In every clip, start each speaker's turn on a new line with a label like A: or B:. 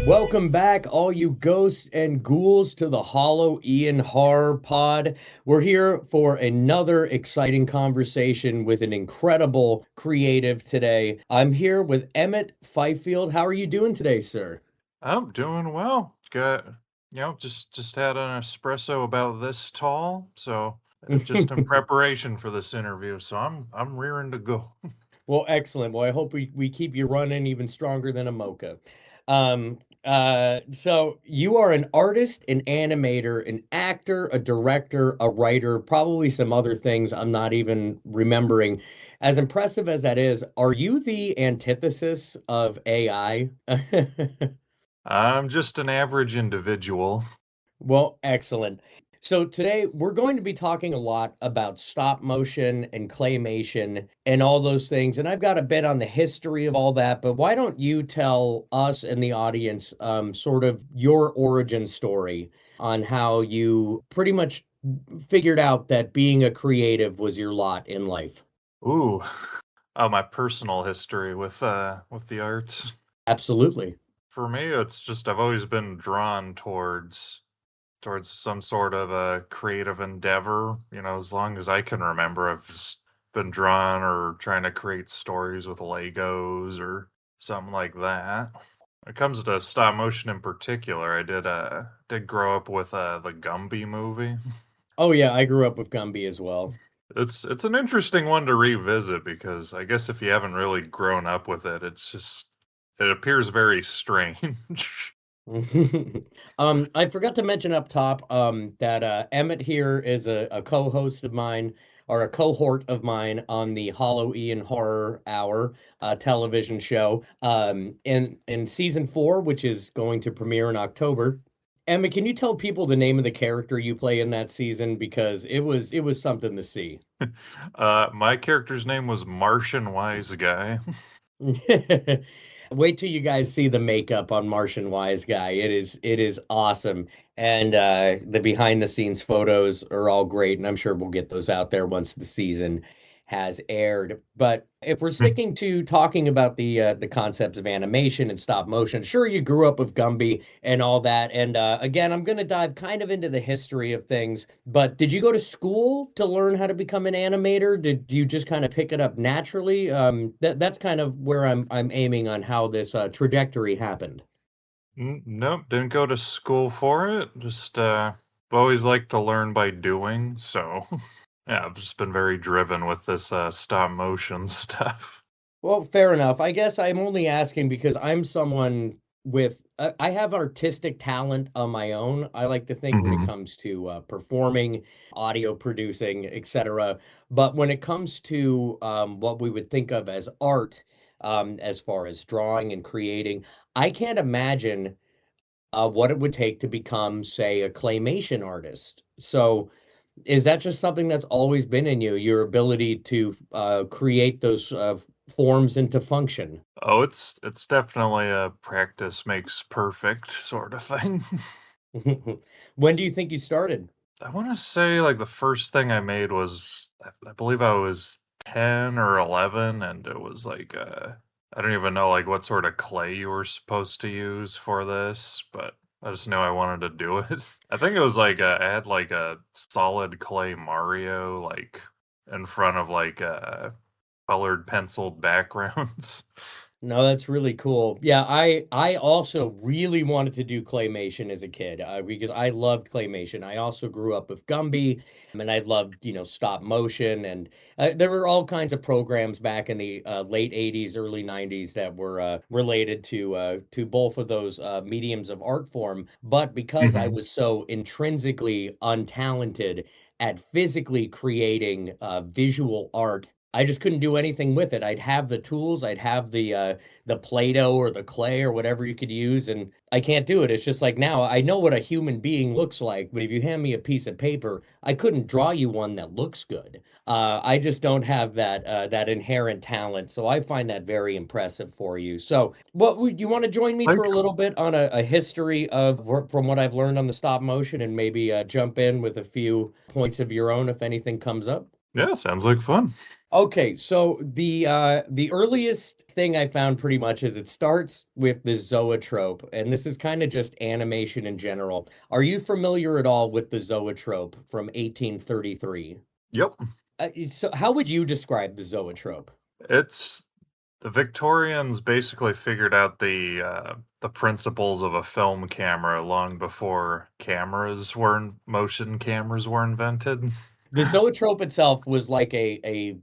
A: Welcome back, all you ghosts and ghouls, to the Hollow Ian Horror Pod. We're here for another exciting conversation with an incredible creative today. I'm here with Emmett Fifield. How are you doing today, sir?
B: I'm doing well. Got just had an espresso about this tall, so just in preparation for this interview. So I'm rearing to go.
A: Well, excellent. Well, I hope we keep you running even stronger than a mocha. So you are an artist, an animator, an actor, a director, a writer, probably some other things I'm not even remembering. As impressive as that is, are you the antithesis of AI?
B: I'm just an average individual.
A: Well, excellent. So today we're going to be talking a lot about stop motion and claymation and all those things. And I've got a bit on the history of all that, but why don't you tell us and the audience sort of your origin story on how you pretty much figured out that being a creative was your lot in life?
B: Ooh, oh, my personal history with the arts.
A: Absolutely.
B: For me, it's just I've always been drawn towards some sort of a creative endeavor. As long as I can remember, I've just been drawn or trying to create stories with Legos or something like that. When it comes to stop motion in particular, I did grow up with the Gumby movie.
A: Oh yeah, I grew up with Gumby as well.
B: It's an interesting one to revisit because I guess if you haven't really grown up with it, it appears very strange.
A: I forgot to mention up top that Emmett here is a co-host of mine or a cohort of mine on the Halloween Horror Hour television show in season 4, which is going to premiere in October. Emmett, can you tell people the name of the character you play in that season because it was something to see.
B: My character's name was Martian Wise Guy.
A: Wait till you guys see the makeup on Martian Wise Guy. It is awesome. And the behind the scenes photos are all great, and I'm sure we'll get those out there once the season has aired. But if we're sticking to talking about the concepts of animation and stop motion, sure you grew up with Gumby and all that. And again, I'm going to dive kind of into the history of things. But did you go to school to learn how to become an animator? Did you just kind of pick it up naturally? That's kind of where I'm aiming on how this trajectory happened.
B: Nope, didn't go to school for it. Just always liked to learn by doing. So yeah, I've just been very driven with this stop motion stuff.
A: Well, fair enough. I guess I'm only asking because I'm someone with I have artistic talent on my own. I like to think when it
B: Hmm.
A: comes to performing, audio producing, etc. But when it comes to what we would think of as art, as far as drawing and creating, I can't imagine what it would take to become, say, a claymation artist. So, is that just something that's always been in you, your ability to create those forms into function?
B: Oh, it's definitely a practice makes perfect sort of thing.
A: When do you think you started?
B: I want to say like the first thing I made was I believe I was 10 or 11, and it was like I don't even know like what sort of clay you were supposed to use for this, but I just knew I wanted to do it. I think it was like I had like a solid clay Mario like in front of like colored penciled backgrounds.
A: No, that's really cool. Yeah, I also really wanted to do claymation as a kid because I loved claymation. I also grew up with Gumby, and I loved, stop motion, and there were all kinds of programs back in the late '80s, early '90s that were related to both of those mediums of art form. But because I
B: Mhm.
A: was so intrinsically untalented at physically creating visual art, I just couldn't do anything with it. I'd have the tools, I'd have the Play-Doh or the clay or whatever you could use, and I can't do it. It's just like now I know what a human being looks like, but if you hand me a piece of paper, I couldn't draw you one that looks good. I just don't have that inherent talent, so I find that very impressive for you. So, what would you want to join me
B: Thank
A: for a little bit on a history of from what I've learned on the stop motion, and maybe jump in with a few points of your own if anything comes up?
B: Yeah, sounds like fun.
A: Okay, so the earliest thing I found pretty much is it starts with the zoetrope, and this is kind of just animation in general. Are you familiar at all with the zoetrope from 1833?
B: Yep.
A: So how would you describe the zoetrope?
B: It's the Victorians basically figured out the principles of a film camera long before motion cameras were invented.
A: The zoetrope itself was like a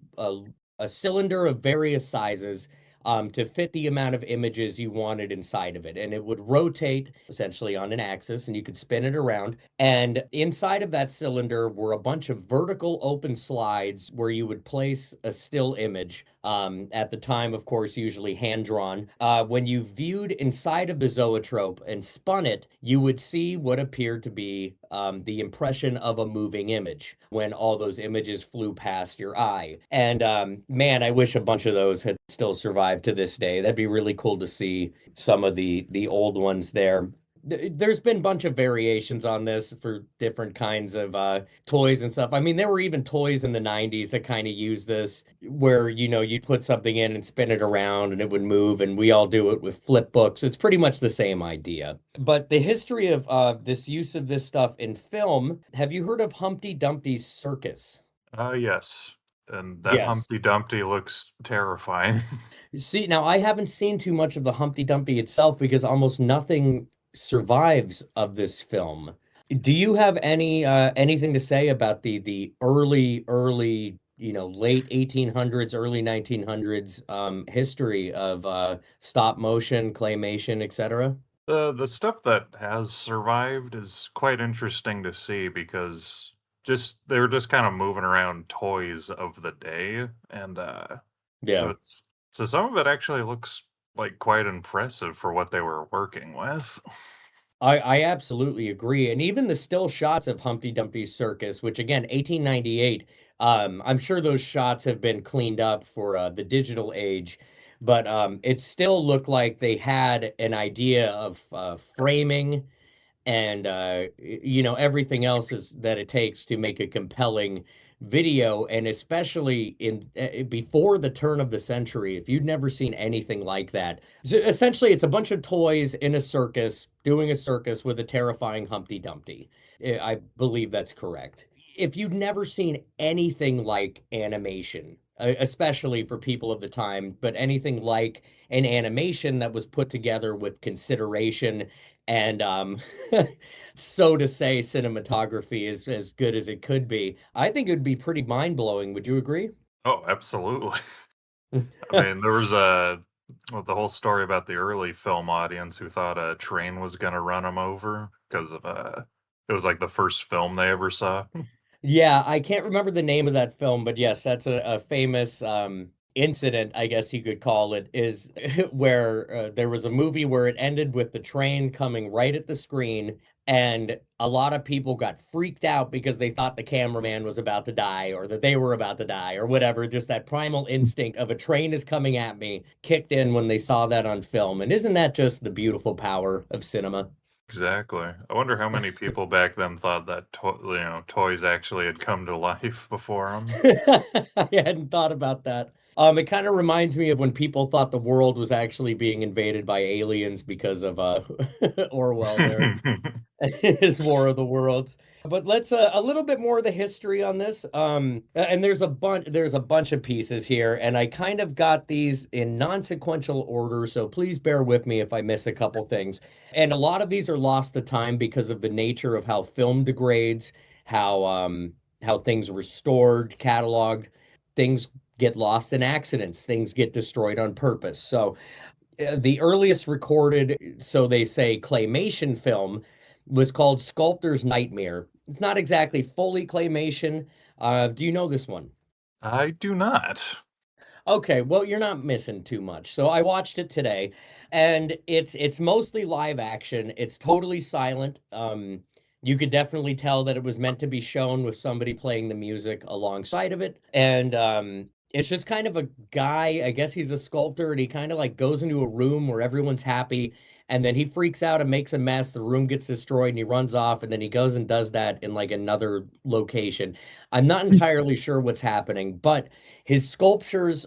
A: cylinder of various sizes to fit the amount of images you wanted inside of it. And it would rotate essentially on an axis, and you could spin it around. And inside of that cylinder were a bunch of vertical open slides where you would place a still image. At the time, of course, usually hand drawn. When you viewed inside of the zoetrope and spun it, you would see what appeared to be the impression of a moving image when all those images flew past your eye. And man, I wish a bunch of those had still survived to this day. That'd be really cool to see some of the old ones there. There's been a bunch of variations on this for different kinds of toys and stuff. I mean, there were even toys in the 90s that kind of use this, where, you'd put something in and spin it around and it would move, and we all do it with flip books. It's pretty much the same idea. But the history of this use of this stuff in film, have you heard of Humpty Dumpty's Circus?
B: Yes. And that
A: Yes.
B: Humpty Dumpty looks terrifying.
A: See, now I haven't seen too much of the Humpty Dumpty itself because almost nothing survives of this film. Do you have anything to say about the early, late 1800s, early 1900s history of stop motion, claymation, etc.?
B: The stuff that has survived is quite interesting to see because they were just kind of moving around toys of the day, and so
A: Yeah.
B: some of it actually looks like quite impressive for what they were working with.
A: I absolutely agree. And even the still shots of Humpty Dumpty's circus, which again, 1898, I'm sure those shots have been cleaned up for the digital age, but it still looked like they had an idea of framing and everything else is that it takes to make a compelling video, and especially in before the turn of the century, if you'd never seen anything like that. So essentially it's a bunch of toys in a circus doing a circus with a terrifying Humpty Dumpty. I believe that's correct. If you'd never seen anything like animation, especially for people of the time, but anything like an animation that was put together with consideration and so to say cinematography is as good as it could be, I think it would be pretty mind-blowing. Would you agree?
B: Oh, absolutely. I mean, there was the whole story about the early film audience who thought a train was gonna run them over because of it was like the first film they ever saw.
A: Yeah, I can't remember the name of that film, but yes, that's a famous incident, I guess you could call it, is where there was a movie where it ended with the train coming right at the screen, and a lot of people got freaked out because they thought the cameraman was about to die or that they were about to die or whatever. Just that primal instinct of a train is coming at me kicked in when they saw that on film. And isn't that just the beautiful power of cinema?
B: Exactly. I wonder how many people back then thought that toys actually had come to life before them.
A: I hadn't thought about that. It kind of reminds me of when people thought the world was actually being invaded by aliens because of Orwell there. His War of the Worlds. But let's a little bit more of the history on this. And there's a bunch of pieces here, and I kind of got these in non-sequential order, so please bear with me if I miss a couple things. And a lot of these are lost to time because of the nature of how film degrades, how things were stored, cataloged, things get lost in accidents, things get destroyed on purpose. So the earliest recorded, so they say, claymation film was called Sculptor's Nightmare. It's not exactly fully claymation. Do you know this one?
B: I do not.
A: Okay, well, you're not missing too much. So I watched it today, and it's mostly live action. It's totally silent. You could definitely tell that it was meant to be shown with somebody playing the music alongside of it. And it's just kind of a guy, I guess he's a sculptor, and he kind of like goes into a room where everyone's happy, And then he freaks out and makes a mess. The room gets destroyed and he runs off. And then he goes and does that in like another location. I'm not entirely sure what's happening, but his sculptures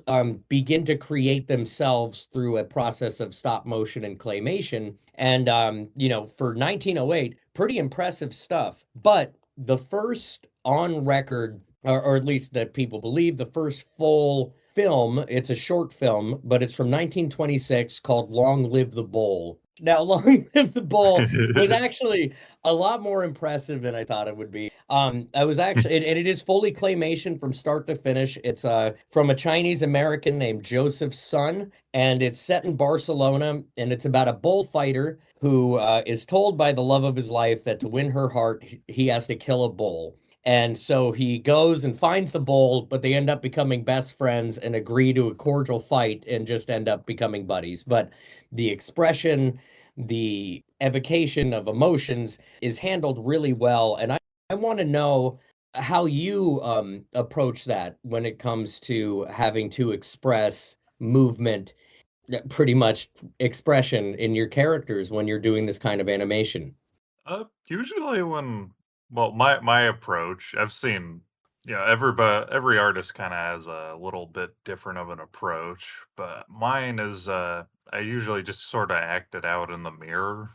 A: begin to create themselves through a process of stop motion and claymation. And, for 1908, pretty impressive stuff. But the first on record, or at least that people believe, the first full film, it's a short film, but it's from 1926 called Long Live the Bowl. Now, Long Live the Bowl was actually a lot more impressive than I thought it would be. I was actually, and it is fully claymation from start to finish. It's from a Chinese American named Joseph Sun, and it's set in Barcelona, and it's about a bullfighter who is told by the love of his life that to win her heart, he has to kill a bull. And so he goes and finds the bull, but they end up becoming best friends and agree to a cordial fight and just end up becoming buddies. But the expression, the evocation of emotions is handled really well. And I want to know how you approach that when it comes to having to express movement, pretty much expression in your characters when you're doing this kind of animation.
B: Usually when well, my approach, I've seen, every artist kinda has a little bit different of an approach, but mine is, I usually just sorta act it out in the mirror,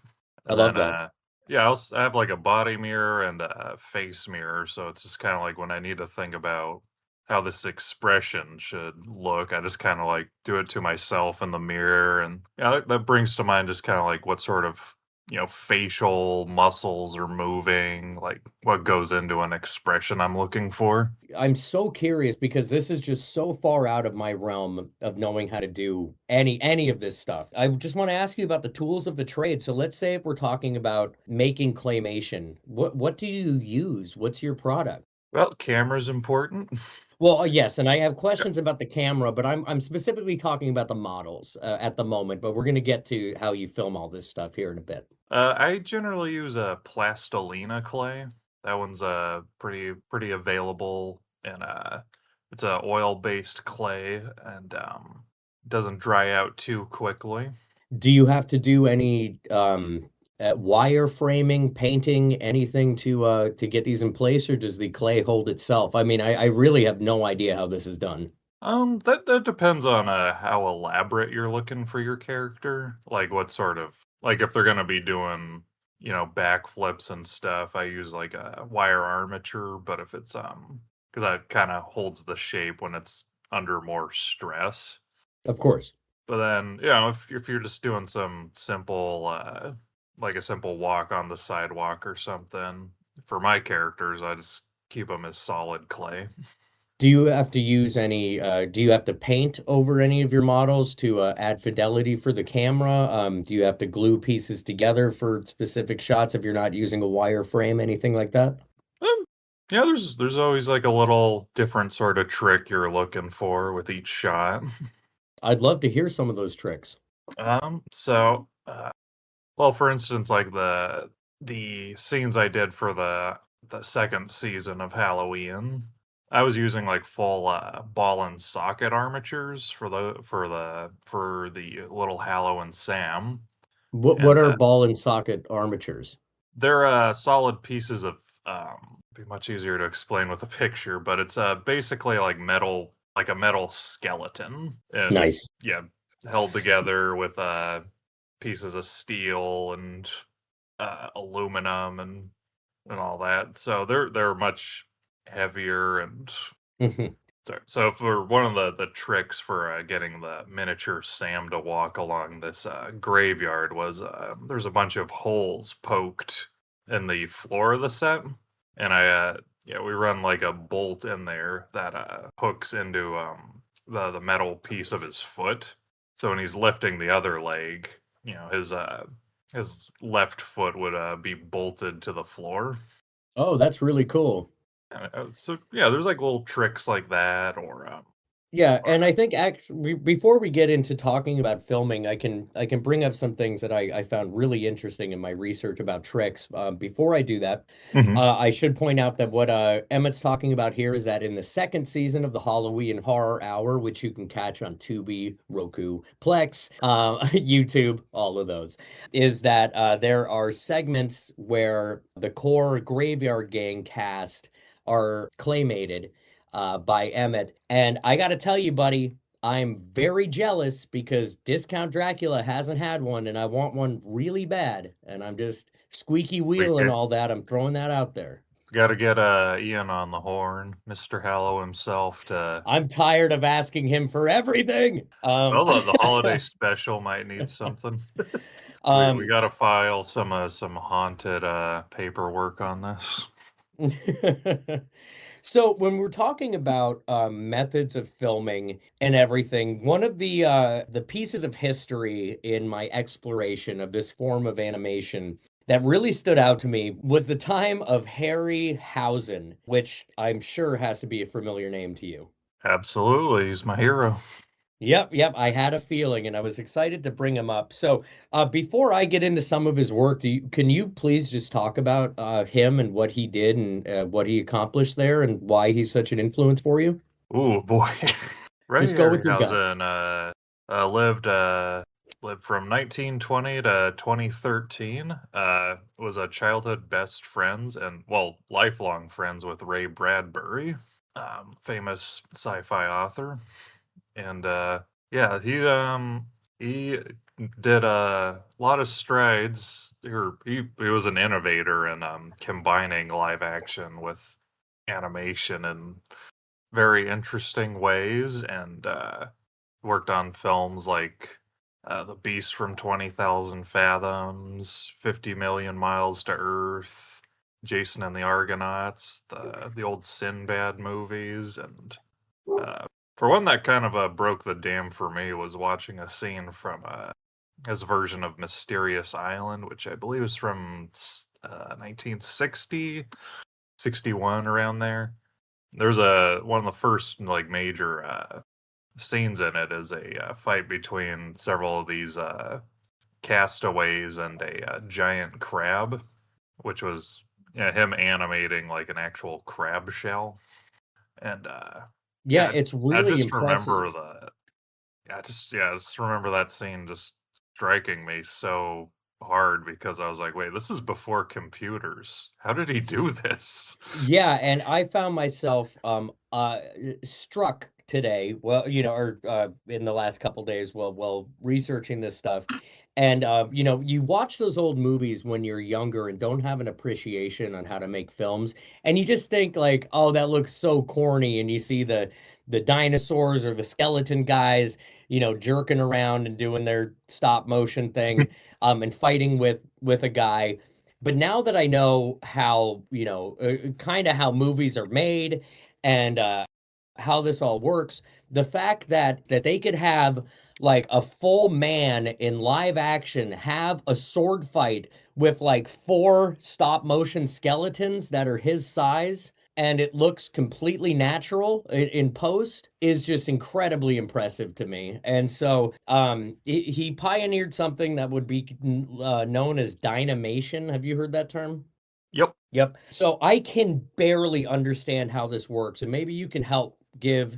A: I
B: and
A: love
B: then,
A: that.
B: yeah, I have, like, a body mirror and a face mirror, so it's just kinda like when I need to think about how this expression should look, I just kinda, like, do it to myself in the mirror, and, yeah, that brings to mind just kinda like what sort of facial muscles are moving, like what goes into an expression I'm looking for.
A: I'm so curious because this is just so far out of my realm of knowing how to do any of this stuff. I just want to ask you about the tools of the trade. So let's say if we're talking about making claymation, what do you use? What's your product?
B: Well, camera's important.
A: Well, yes, and I have
B: Yeah.
A: questions about the camera, but I'm specifically talking about the models at the moment. But we're going to get to how you film all this stuff here in a bit.
B: I generally use a plastilina clay. That one's pretty available, and it's a oil-based clay, and doesn't dry out too quickly.
A: Do you have to do any wire framing, painting, anything to get these in place, or does the clay hold itself? I mean, I really have no idea how this is done.
B: That depends on how elaborate you're looking for your character. Like what sort of like if they're gonna be doing, backflips and stuff, I use like a wire armature, but if it's because that kind of holds the shape when it's under more stress.
A: Of course.
B: But then, if you're just doing some simple like a simple walk on the sidewalk or something, for my characters, I just keep them as solid clay.
A: Do you have to use any, do you have to paint over any of your models to add fidelity for the camera? Do you have to glue pieces together for specific shots if you're not using a wire frame, anything like that?
B: Um, yeah, there's always like a little different sort of trick you're looking for with each shot.
A: I'd love to hear some of those tricks.
B: So well, for instance, like the scenes I did for the second season of Halloween, I was using like full ball and socket armatures for the little Hallow and Sam,
A: What
B: and
A: are ball and socket armatures?
B: they're solid pieces of be much easier to explain with a picture, but it's basically like metal, like a metal skeleton, and
A: Nice.
B: yeah, held together with pieces of steel and aluminum and all that. So they're much heavier and so for one of the tricks for getting the miniature Sam to walk along this graveyard was there's a bunch of holes poked in the floor of the set, and we run like a bolt in there that hooks into the metal piece of his foot. So when he's lifting the other leg, his left foot would be bolted to the floor.
A: Oh, that's really cool.
B: So yeah, there's like little tricks like that, or
A: Yeah, and I think actually before we get into talking about filming, I can bring up some things that I found really interesting in my research about tricks. Before I do that,
B: Hmm.
A: I should point out that what Emmett's talking about here is that in the second season of the Halloween Horror Hour, which you can catch on Tubi, Roku, Plex, YouTube, all of those, is that there are segments where the core Graveyard Gang cast are claymated by Emmett. And I got to tell you, buddy, I'm very jealous because Discount Dracula hasn't had one, and I want one really bad. And I'm just squeaky
B: We
A: wheel and
B: get
A: all that. I'm throwing that out there.
B: got to get Ian on the horn, Mr. Hallow himself. To
A: I'm tired of asking him for everything.
B: well, the holiday special might need something. We
A: um,
B: got to file some haunted paperwork on this.
A: So when we're talking about methods of filming and everything, one of the pieces of history in my exploration of this form of animation that really stood out to me was the time of Harryhausen, which I'm sure has to be a familiar name to you.
B: Absolutely, he's my hero.
A: Yep, yep. I had a feeling, and I was excited to bring him up. So, before I get into some of his work, can you please just talk about him and what he did and what he accomplished there, and why he's such an influence for you?
B: Ooh boy, Ray
A: Just go with your gut.
B: Harryhausen lived from 1920 to 2013. Was a childhood best friends and well lifelong friends with Ray Bradbury, famous sci-fi author. And yeah, he did a lot of strides. He was an innovator in combining live action with animation in very interesting ways, and worked on films like The Beast from 20,000 Fathoms, 50 Million Miles to Earth, Jason and the Argonauts, the old Sinbad movies, and uh, for one that kind of broke the dam for me was watching a scene from his version of Mysterious Island, which I believe is from 1960, 61, around there. There's a one of the first like major scenes in it is a fight between several of these castaways and a giant crab, which was him animating like an actual crab shell. And
A: Yeah,
B: yeah,
A: it's
B: I
A: really
B: just remember
A: impressive.
B: the I just remember that scene just striking me so hard because I was like, wait, this is before computers. How did he do this?
A: Yeah, and I found myself struck today, well, or in the last couple days while researching this stuff. And you watch those old movies when you're younger and don't have an appreciation on how to make films, and you just think like, "Oh, that looks so corny." And you see the dinosaurs or the skeleton guys, jerking around and doing their stop motion thing, and fighting with a guy. But now that I know how, kind of how movies are made and how this all works, the fact that they could have like a full man in live action have a sword fight with like four stop motion skeletons that are his size and it looks completely natural in post is just incredibly impressive to me. And so he pioneered something that would be known as dynamation. Have you heard that term?
B: Yep.
A: Yep. So I can barely understand how this works, and maybe you can help give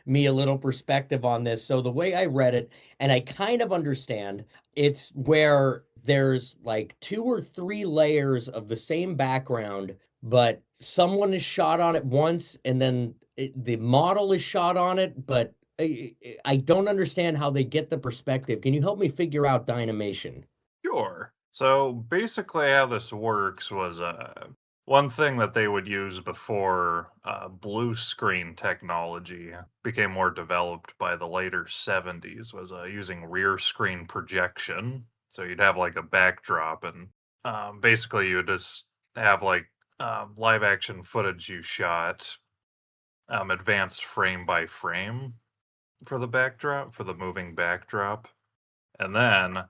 A: me a little perspective on this. So the way I read it, and I kind of understand, it's where there's like two or three layers of the same background, but someone is shot on it once, and then the model is shot on it, but I don't understand how they get the perspective. Can you help me figure out dynamation?
B: Sure. So basically, how this works was one thing that they would use before blue screen technology became more developed by the later 70s was using rear screen projection. So you'd have like a backdrop, and basically you would just have like live action footage you shot, advanced frame by frame for the backdrop, for the moving backdrop. And then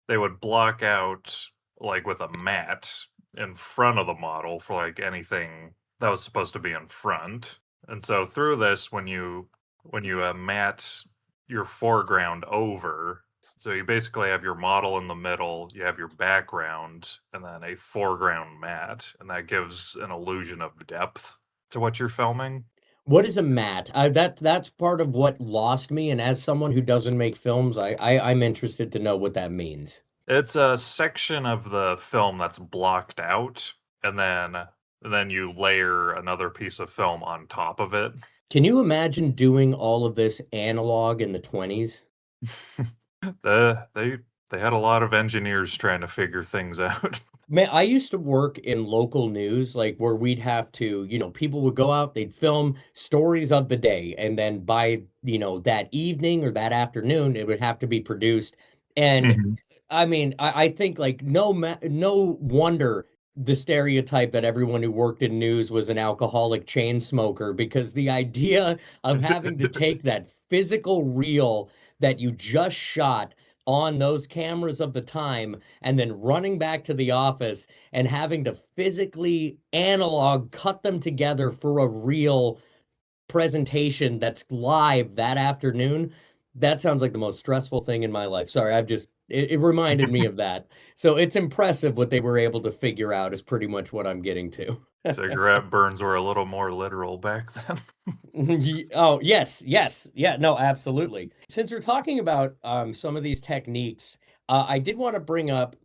B: they would block out, like, with a mat in front of the model for, like, anything that was supposed to be in front. And so through this, when you when you mat your foreground over. So you basically have your model in the middle, you have your background, and then a foreground mat, and that gives an illusion of depth to what you're filming.
A: What is a mat? That's part of what lost me, and as someone who doesn't make films, I'm interested to know what that means.
B: It's a section of the film that's blocked out, and then you layer another piece of film on top of it.
A: Can you imagine doing all of this analog in the 20s?
B: They had a lot of engineers trying to figure things out.
A: Man, I used to work in local news, like where we'd have to, people would go out, they'd film stories of the day, and then by, that evening or that afternoon, it would have to be produced. And
B: Mhm.
A: I mean, I think like no wonder the stereotype that everyone who worked in news was an alcoholic chain smoker, because the idea of having to take that physical reel that you just shot on those cameras of the time and then running back to the office and having to physically analog cut them together for a real presentation that's live that afternoon. That sounds like the most stressful thing in my life. Sorry, it reminded me of that. So it's impressive what they were able to figure out, is pretty much what I'm getting to.
B: Cigarette burns were a little more literal back then.
A: Oh, yes, yes. Yeah, no, absolutely. Since we're talking about some of these techniques, I did want to bring up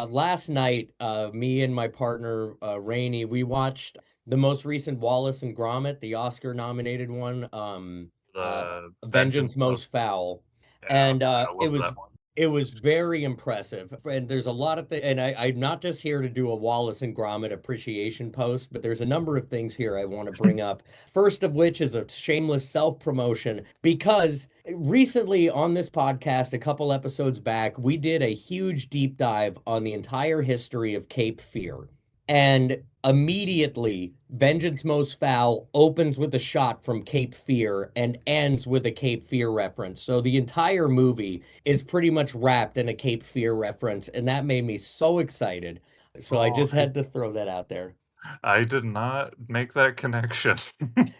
A: last night, me and my partner, Rainey, we watched the most recent Wallace and Gromit, the Oscar nominated one,
B: The Vengeance
A: Vengeance
B: of
A: Most Foul.
B: Yeah,
A: And
B: I love that one.
A: it was very impressive. And there's a lot of things, and I'm not just here to do a Wallace and Gromit appreciation post, but there's a number of things here I want to bring up. First of which is a shameless self-promotion, because recently on this podcast, a couple episodes back, we did a huge deep dive on the entire history of Cape Fear. And immediately, Vengeance Most Foul opens with a shot from Cape Fear and ends with a Cape Fear reference. So the entire movie is pretty much wrapped in a Cape Fear reference, and that made me so excited. So I
B: Oh,
A: just had to throw that out there.
B: I did not make that connection.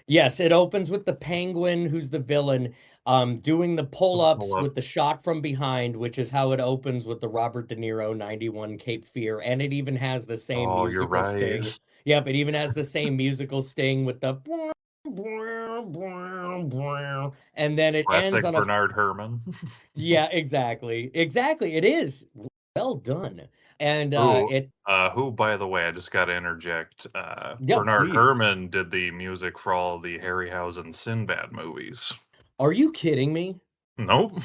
A: Yes, it opens with the penguin, who's the villain, doing the
B: Pull
A: pull-ups
B: up.
A: with the shot from behind, which is how it opens with the Robert De Niro 91 Cape Fear. And it even has the same
B: Oh, you're
A: musical
B: right.
A: sting. Yep, it even has the same musical sting with the and then it ends
B: Classic
A: on a
B: Bernard Herrmann.
A: yeah, exactly. Exactly. It is. Well done. And
B: Who, who, by the way, I just gotta interject,
A: yeah,
B: Bernard
A: please.
B: Herrmann did the music for all the Harryhausen Sinbad movies.
A: Are you kidding me?
B: Nope.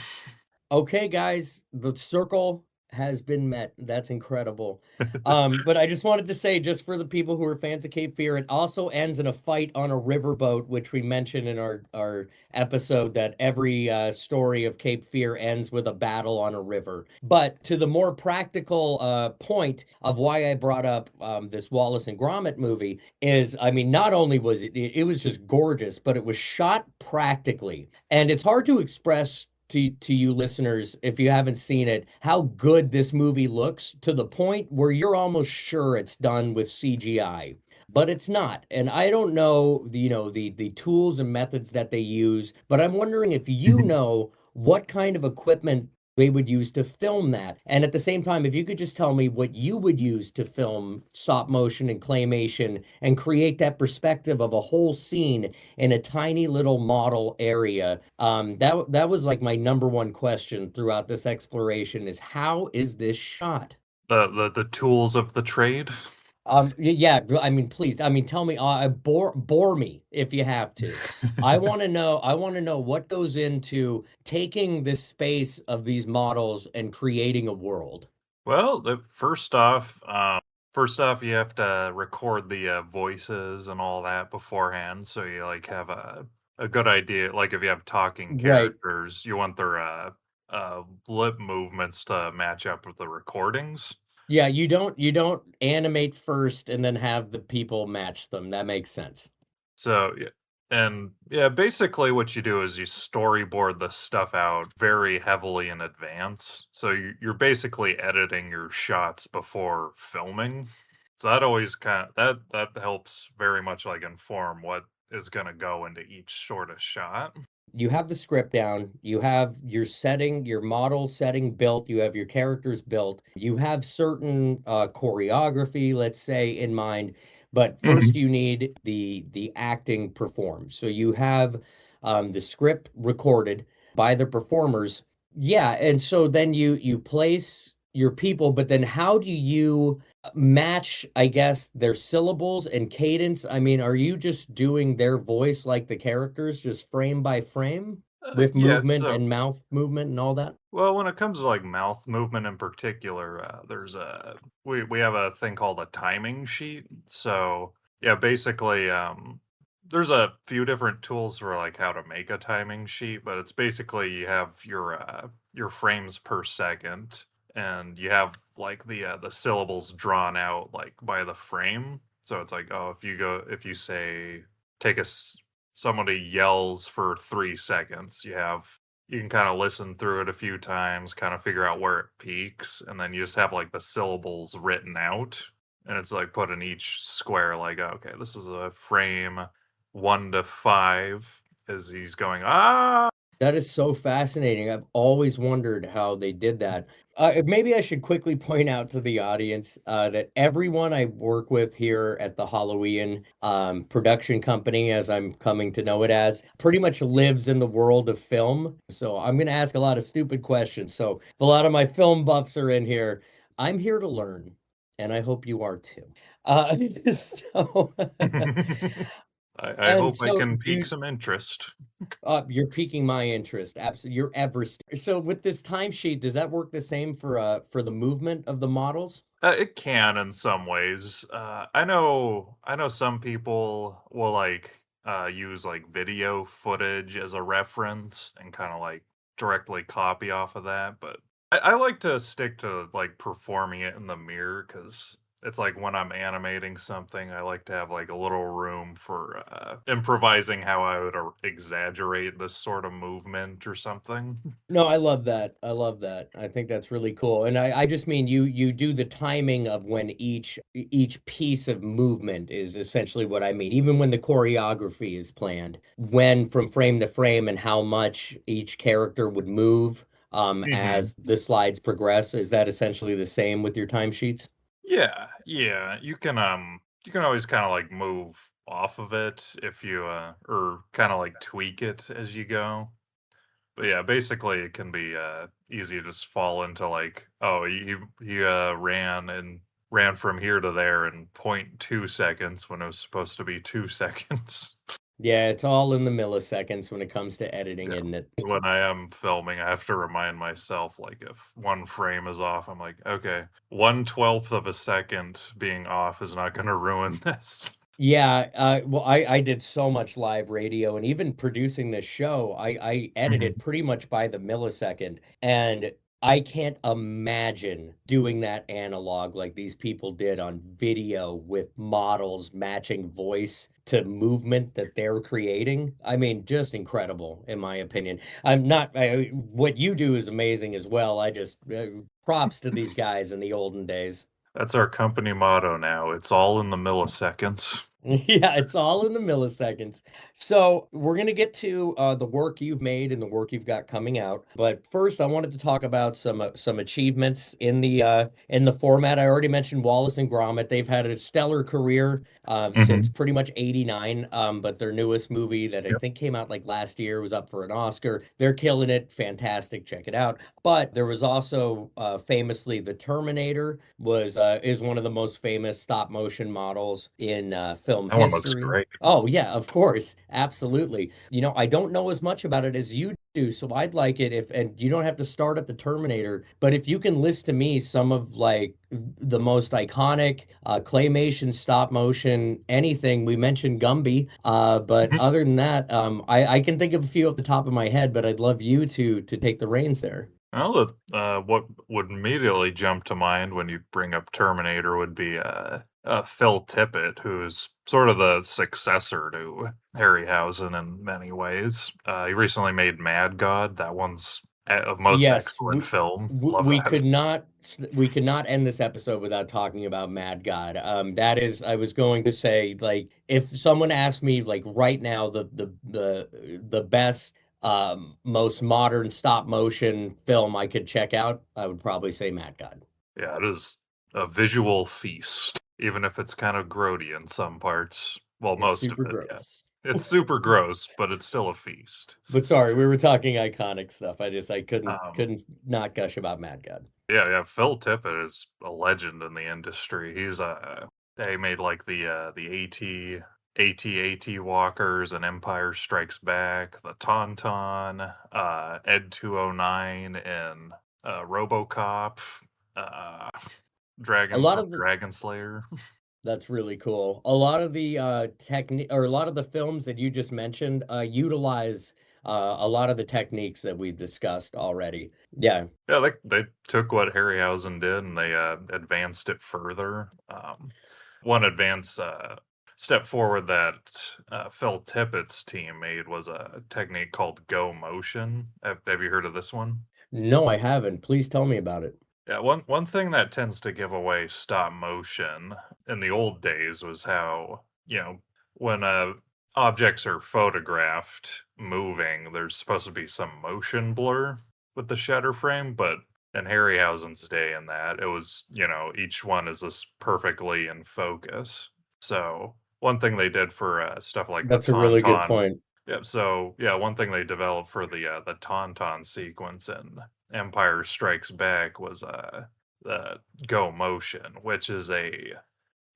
A: Okay, guys, the circle has been met. That's incredible. But I just wanted to say, just for the people who are fans of Cape Fear, it also ends in a fight on a riverboat, which we mentioned in our episode, that every story of Cape Fear ends with a battle on a river. But to the more practical point of why I brought up this Wallace and Gromit movie is, I mean, not only was it was just gorgeous, but it was shot practically, and it's hard to express to you listeners, if you haven't seen it, how good this movie looks, to the point where you're almost sure it's done with CGI. But it's not. And I don't know the tools and methods that they use, but I'm wondering if you know what kind of equipment they would use to film that. And at the same time, if you could just tell me what you would use to film stop motion and claymation and create that perspective of a whole scene in a tiny little model area. That was like my number one question throughout this exploration, is how is this shot?
B: The tools of the trade.
A: Yeah, I mean, please, I mean, tell me, bore me if you have to. I want to know what goes into taking this space of these models and creating a world.
B: Well, first off, you have to record the voices and all that beforehand, so you like have a good idea. Like if you have talking
A: Right.
B: characters, you want their lip movements to match up with the recordings.
A: Yeah, you don't animate first and then have the people match them. That makes sense.
B: So yeah, and yeah, basically what you do is you storyboard the stuff out very heavily in advance. So you're basically editing your shots before filming. So that always that helps very much like inform what is going to go into each sort of shot.
A: you have the script down, you have your setting, your model setting built, you have your characters built, you have certain choreography, let's say, in mind. But first,
B: Mhm.
A: you need the acting performed. So you have the script recorded by the performers. Yeah, and so then you place your people, but then how do you match, I guess, their syllables and cadence? I mean, are you just doing their voice like the characters, just frame by frame with
B: Yeah,
A: movement
B: so
A: and mouth movement and all that?
B: well, when it comes to like mouth movement in particular, there's a we have a thing called a timing sheet. So yeah, basically, there's a few different tools for like how to make a timing sheet, but it's basically you have your frames per second, and you have like the syllables drawn out like by the frame. So it's like, oh, if you say take a somebody yells for 3 seconds, you can kind of listen through it a few times, kind of figure out where it peaks, and then you just have like the syllables written out, and it's like put in each square, like, okay, this is a frame 1 to 5 as he's going, ah.
A: That is so fascinating. I've always wondered how they did that. Maybe I should quickly point out to the audience that everyone I work with here at the Halloween production company, as I'm coming to know it as, pretty much lives in the world of film. So I'm going to ask a lot of stupid questions. So if a lot of my film buffs are in here, I'm here to learn, and I hope you are too. Uh, so,
B: I
A: and
B: hope I
A: so
B: can
A: do
B: pique
A: you,
B: some interest.
A: you're piquing my interest. Absolutely. You're ever so with this timesheet, does that work the same for the movement of the models?
B: It can in some ways. I know some people will like use like video footage as a reference and kind of like directly copy off of that. But I like to stick to like performing it in the mirror because it's like when I'm animating something, I like to have like a little room for improvising how I would exaggerate this sort of movement or something.
A: No, I love that. I love that. I think that's really cool. And I just mean you do the timing of when each piece of movement is essentially what I mean. Even when the choreography is planned, when from frame to frame and how much each character would move
B: Hmm.
A: as the slides progress. Is that essentially the same with your timesheets?
B: Yeah, yeah. You can always kind of like move off of it if you or kind of like tweak it as you go. But yeah, basically it can be easy to just fall into like, oh, ran from here to there in 0.2 seconds when it was supposed to be 2 seconds.
A: Yeah, it's all in the milliseconds when it comes to editing,
B: Yeah.
A: isn't it?
B: So when I am filming, I have to remind myself, like, if one frame is off, I'm like, okay, 1/12th of a second being off is not going to ruin this.
A: Yeah, well, I did so much live radio, and even producing this show, I edited
B: Mhm.
A: pretty much by the millisecond, and I can't imagine doing that analog like these people did on video with models matching voice to movement that they're creating. I mean, just incredible, in my opinion. I'm not, what you do is amazing as well. I just, props to these guys in the olden days.
B: That's our company motto now. It's all in the milliseconds.
A: Yeah, it's all in the milliseconds. So we're gonna get to the work you've made and the work you've got coming out. But first, I wanted to talk about some achievements in the format. I already mentioned Wallace and Gromit. They've had a stellar career since
B: Mhm.
A: pretty much '89. But their newest movie that I
B: Yep.
A: think came out like last year was up for an Oscar. They're killing it. Fantastic. Check it out. But there was also famously the Terminator was is one of the most famous stop motion models in film
B: That one looks
A: history.
B: great.
A: Oh yeah, of course, absolutely. You know, I don't know as much about it as you do, so I'd like it if, and you don't have to start at the Terminator, but if you can list to me some of like the most iconic claymation, stop motion, anything. We mentioned Gumby, but
B: Mhm.
A: other than that, I can think of a few off the top of my head, but I'd love you to take the reins there.
B: Well, what would immediately jump to mind when you bring up Terminator would be Phil Tippett, who's sort of the successor to Harryhausen in many ways. He recently made Mad God. That one's a most
A: Yes,
B: excellent film. Love
A: we
B: that.
A: could not we could not end this episode without talking about Mad God. That is, I was going to say, like, if someone asked me like right now the best most modern stop motion film I could check out, I would probably say Mad God.
B: Yeah, it is a visual feast, even if it's kind of grody in some parts. Well,
A: It's
B: most of
A: super
B: it, yeah.
A: gross.
B: It's super gross, but it's still a feast.
A: But sorry, we were talking iconic stuff. I couldn't
B: Um,
A: couldn't not gush about Mad God.
B: yeah, Phil Tippett is a legend in the industry. He made like the AT walkers and Empire Strikes Back, the Tauntaun, Ed 209 and RoboCop, uh,
A: A
B: Dragon
A: lot
B: from
A: of the
B: Dragon Slayer.
A: That's really cool. A lot of the technique or a lot of the films that you just mentioned utilize a lot of the techniques that we've discussed already. Yeah,
B: Yeah, they took what Harryhausen did and they advanced it further. One advance step forward that Phil Tippett's team made was a technique called go motion. Have you heard of this one?
A: no, I haven't. Please tell me about it.
B: Yeah, one thing that tends to give away stop motion in the old days was how, when objects are photographed moving, there's supposed to be some motion blur with the shutter frame, but in Harryhausen's day in that, it was, each one is this perfectly in focus. So one thing they did for stuff like the
A: That's a really good
B: Tauntaun.
A: point.
B: Yeah, so yeah, one thing they developed for the Tauntaun sequence in Empire Strikes Back was the go motion, which is a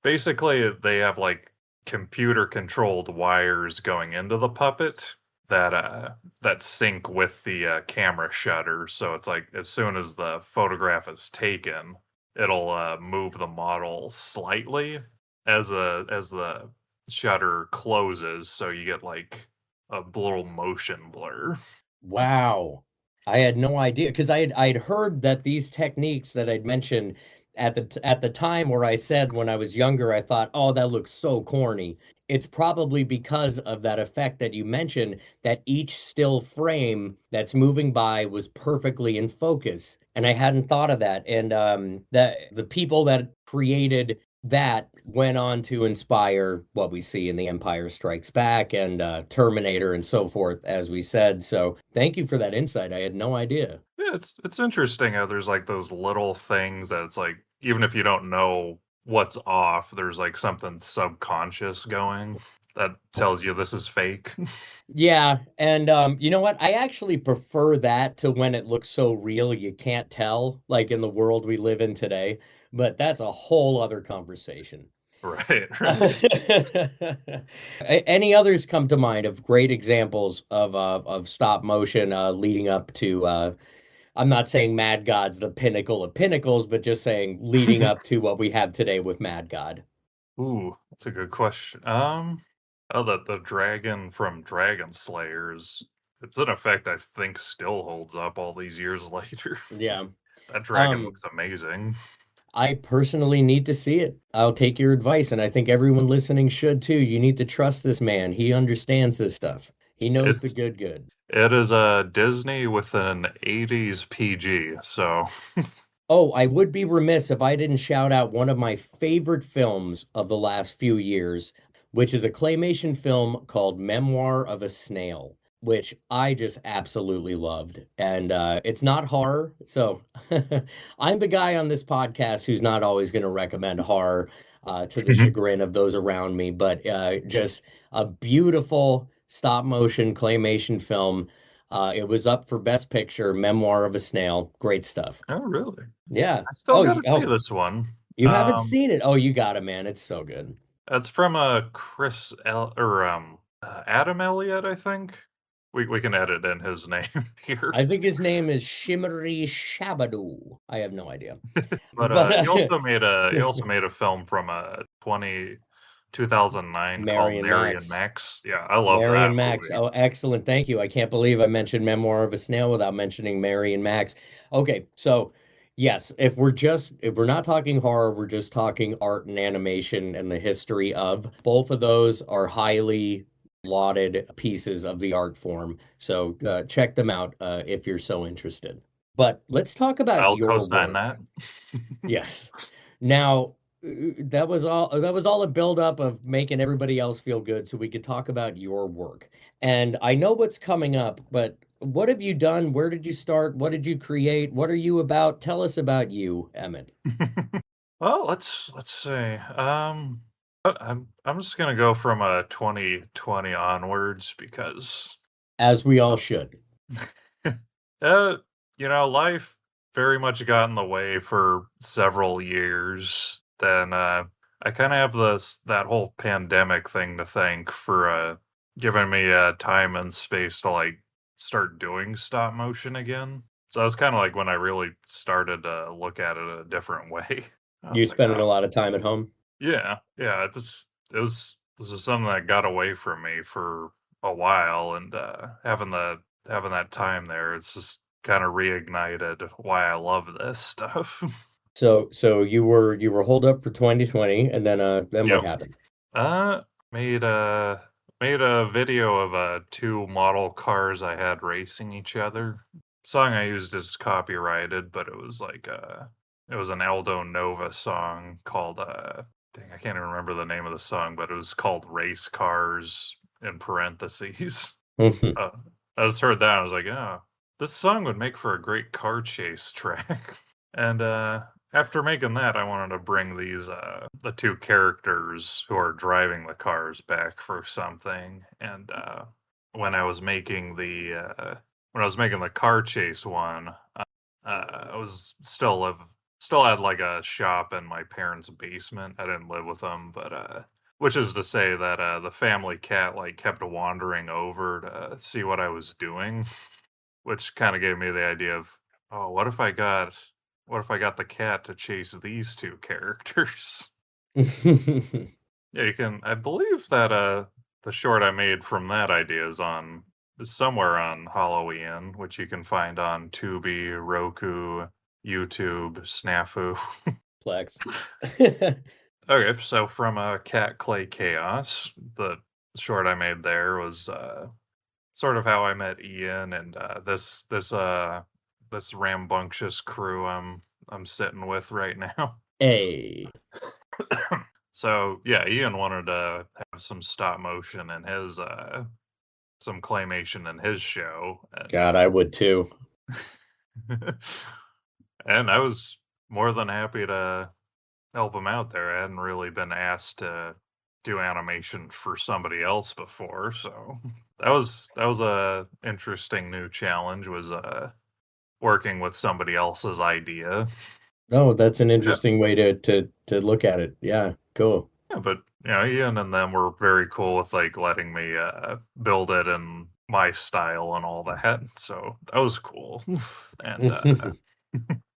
B: basically they have like computer controlled wires going into the puppet that sync with the camera shutter. So it's like as soon as the photograph is taken, it'll move the model slightly as the shutter closes, so you get like a little motion blur.
A: Wow. I had no idea because I'd heard that these techniques that I'd mentioned at the time where I said when I was younger, I thought, oh, that looks so corny. It's probably because of that effect that you mentioned that each still frame that's moving by was perfectly in focus. And I hadn't thought of that. And that the people that created that went on to inspire what we see in The Empire Strikes Back and Terminator and so forth, as we said. So thank you for that insight. I had no idea.
B: Yeah, it's interesting how there's like those little things that it's like even if you don't know what's off, there's like something subconscious going that tells you this is fake.
A: Yeah, and you know what? I actually prefer that to when it looks so real you can't tell, like in the world we live in today. But that's a whole other conversation.
B: Right, right.
A: Any others come to mind of great examples of stop motion leading up to I'm not saying Mad God's the pinnacle of pinnacles, but just saying leading up to what we have today with Mad God.
B: Ooh, that's a good question. Oh, the dragon from Dragon Slayers. It's an effect I think still holds up all these years later.
A: Yeah.
B: That dragon
A: Um,
B: looks amazing.
A: I personally need to see it. I'll take your advice, and I think everyone listening should too. You need to trust this man. He understands this stuff. He knows the
B: It's
A: good good.
B: it is a Disney with an 80s PG, so
A: Oh, I would be remiss if I didn't shout out one of my favorite films of the last few years, which is a claymation film called Memoir of a Snail, which I just absolutely loved. And it's not horror. So I'm the guy on this podcast who's not always going to recommend horror to the chagrin of those around me, but just a beautiful stop motion claymation film. It was up for Best Picture, Memoir of a Snail. Great stuff.
B: Oh, really?
A: Yeah.
B: I still gotta see this one.
A: You haven't seen it? Oh, you got it, man. It's so good.
B: That's from Chris or Adam Elliott, I think. We can edit in his name here,
A: I think his name is Shimmery Shabadoo. I have no idea.
B: but
A: But
B: he also made a film from 2009 called
A: Marion
B: Mary and
A: Max.
B: Max. Yeah, I love that
A: Marion Max.
B: movie.
A: Oh, excellent. Thank you. I can't believe I mentioned Memoir of a Snail without mentioning Marion Max. Okay, so yes, if we're not talking horror, we're just talking art and animation and the history of both of those are highly lauded pieces of the art form. So check them out if you're so interested. But let's talk about
B: I'll
A: your
B: co-sign
A: work.
B: that.
A: Yes. Now, that was all a buildup of making everybody else feel good so we could talk about your work. And I know what's coming up, but what have you done? Where did you start? What did you create? What are you about? Tell us about you, Emmett,
B: Well, let's see. I'm just gonna go from 2020 onwards because
A: as we all
B: uh,
A: should.
B: uh, life very much got in the way for several years. Then I kind of have this that whole pandemic thing to thank for giving me time and space to like start doing stop motion again. So that was kind of like when I really started to look at it a different way. I
A: You
B: was like,
A: spending
B: oh,
A: a lot of time at home?
B: yeah. This is something that got away from me for a while, and having that time there, it's just kind of reignited why I love this stuff.
A: So you were holed up for 2020, and then what
B: Yep.
A: happened?
B: Uh, made a made a video of two model cars I had racing each other. Song I used is copyrighted, but it was an Aldo Nova song called dang, I can't even remember the name of the song, but it was called Race Cars in parentheses. Uh, I just heard that, and I was like, oh, this song would make for a great car chase track. And after making that, I wanted to bring these the two characters who are driving the cars back for something. And when I was making the car chase one, I was still had like a shop in my parents' basement. I didn't live with them, but which is to say that the family cat like kept wandering over to see what I was doing, which kind of gave me the idea of, oh, what if I got the cat to chase these two characters? Yeah, you can. I believe that the short I made from that idea is somewhere on Halloween, which you can find on Tubi, Roku, YouTube, Snafu.
A: Plex.
B: Okay, so from Cat Clay Chaos, the short I made there was sort of how I met Ian and this rambunctious crew I'm sitting with right now.
A: Hey,
B: So yeah, Ian wanted to have some stop motion in his some claymation in his show, and
A: God, I would too.
B: and I was more than happy to help him out there. I hadn't really been asked to do animation for somebody else before, so that was a interesting new challenge, was working with somebody else's idea.
A: Oh, that's an
B: Yeah.
A: interesting way to look at it. Yeah, cool.
B: Yeah, but Ian and them were very cool with like letting me build it in my style and all that. So that was cool. And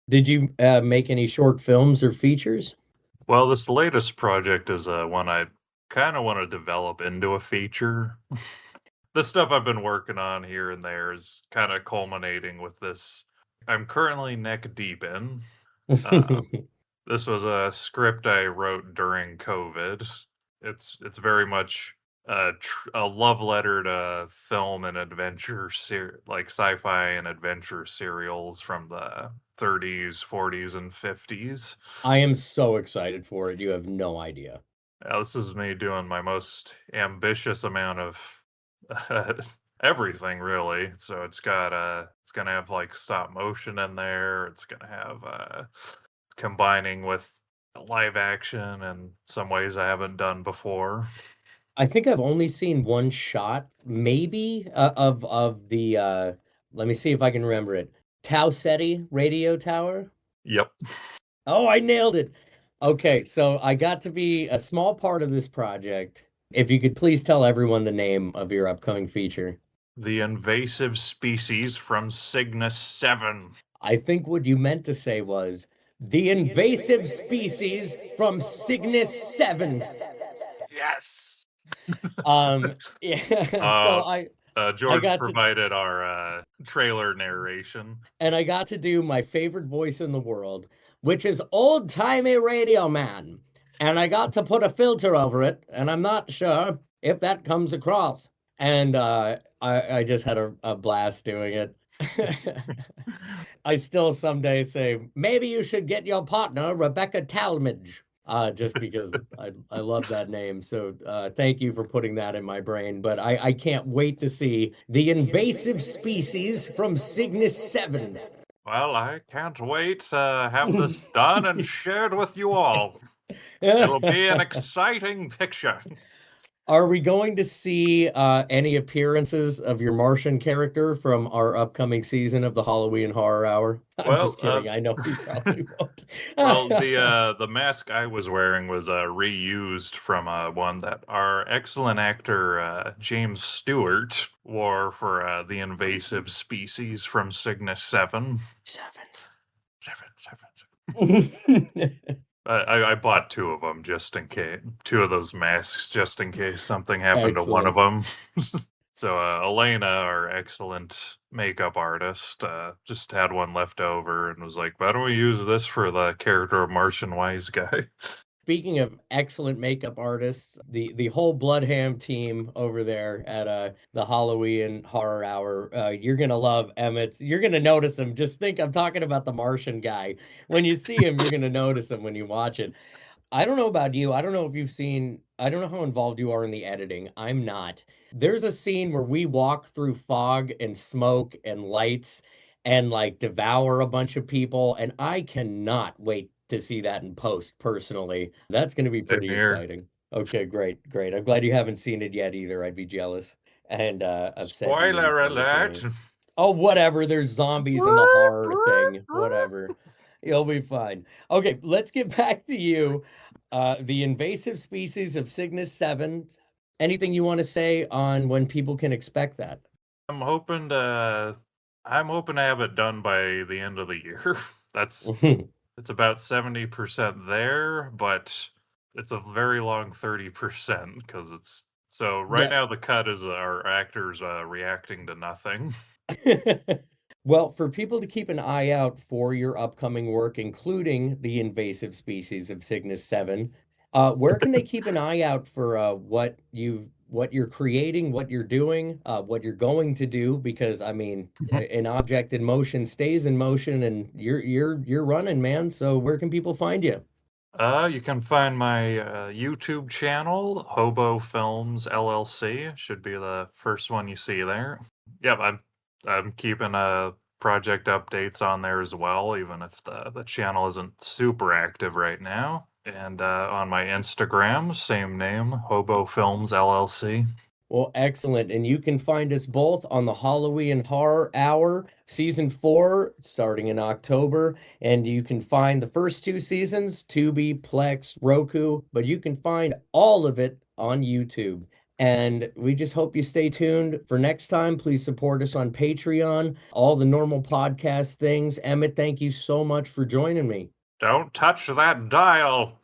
A: Did you make any short films or features?
B: well, this latest project is one I kind of want to develop into a feature. The stuff I've been working on here and there is kind of culminating with this. I'm currently neck deep in. Uh, this was a script I wrote during COVID. It's very much a love letter to film and adventure like sci-fi and adventure serials from the 30s, 40s, and 50s.
A: I am so excited for it. You have no idea.
B: This is me doing my most ambitious amount of uh, everything, really. So it's gonna have like stop motion in there. It's gonna have combining with live action and some ways I haven't done before.
A: I think I've only seen one shot, maybe, of the let me see if I can remember it. Tau Ceti radio tower.
B: Yep.
A: Oh, I nailed it. Okay, so I got to be a small part of this project. If you could please tell everyone the name of your upcoming feature.
B: The invasive species from Cygnus 7.
A: I think what you meant to say was the invasive species from Cygnus 7.
B: Yes.
A: Yeah, so
B: Uh,
A: I
B: George
A: got to
B: provided our trailer narration.
A: and I got to do my favorite voice in the world, which is old-timey radio man. And I got to put a filter over it, and I'm not sure if that comes across. And I just had a blast doing it. I still some days say, maybe you should get your partner, Rebecca Talmadge. just because I love that name. So thank you for putting that in my brain. But I can't wait to see the invasive species from Cygnus Sevens.
B: Well, I can't wait to have this done and shared with you all. It'll be an exciting picture.
A: Are we going to see any appearances of your Martian character from our upcoming season of the Halloween Horror Hour? I'm
B: Well,
A: just kidding. I know we probably won't.
B: well, the mask I was wearing was reused from one that our excellent actor James Stewart wore for the invasive species from Cygnus Seven.
A: Sevens.
B: I bought two of them just in case, two of those masks just in case something happened to one of
A: Excellent.
B: them. So Elena, our excellent makeup artist, just had one left over and was like, "Why don't we use this for the character of Martian Wise Guy?"
A: Speaking of excellent makeup artists, the whole Bloodham team over there at the Halloween Horror Hour, you're gonna love Emmett. You're gonna notice him. Just think I'm talking about the Martian guy. When you see him, you're gonna notice him when you watch it. I don't know about you. I don't know if you've seen, I don't know how involved you are in the editing. I'm not. There's a scene where we walk through fog and smoke and lights and like devour a bunch of people, and I cannot wait to see that in post personally. That's going to be
B: Same
A: pretty
B: here.
A: exciting. Okay, great, great. I'm glad you haven't seen it yet either. I'd be jealous and upset you
B: Spoiler alert!
A: instantly. Oh, whatever. There's zombies in the horror thing. Whatever. You'll be fine. Okay, let's get back to you. The invasive species of Cygnus 7. Anything you want to say on when people can expect that?
B: I'm hoping to I'm hoping to have it done by the end of the year. That's it's about 70% there, but it's a very long 30% because it's so right
A: Yeah.
B: now the cut is our actors reacting to nothing.
A: Well, for people to keep an eye out for your upcoming work, including the invasive species of Cygnus 7, where can they keep an eye out for what you're creating, what you're doing, what you're going to do? Because I mean, an object in motion stays in motion, and you're running, man. So where can people find you?
B: You can find my YouTube channel, Hobo Films LLC. Should be the first one you see there. Yep, I'm keeping project updates on there as well, even if the channel isn't super active right now. And on my Instagram, same name, Hobo Films LLC.
A: Well, excellent. And you can find us both on the Halloween Horror Hour, season 4, starting in October. And you can find the first 2 seasons, Tubi, Plex, Roku, but you can find all of it on YouTube. And we just hope you stay tuned for next time. Please support us on Patreon, all the normal podcast things. Emmett, thank you so much for joining me.
B: Don't touch that dial.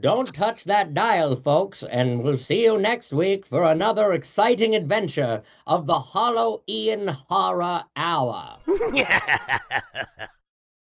A: Don't touch that dial, folks, and we'll see you next week for another exciting adventure of the Halloween Horror Hour.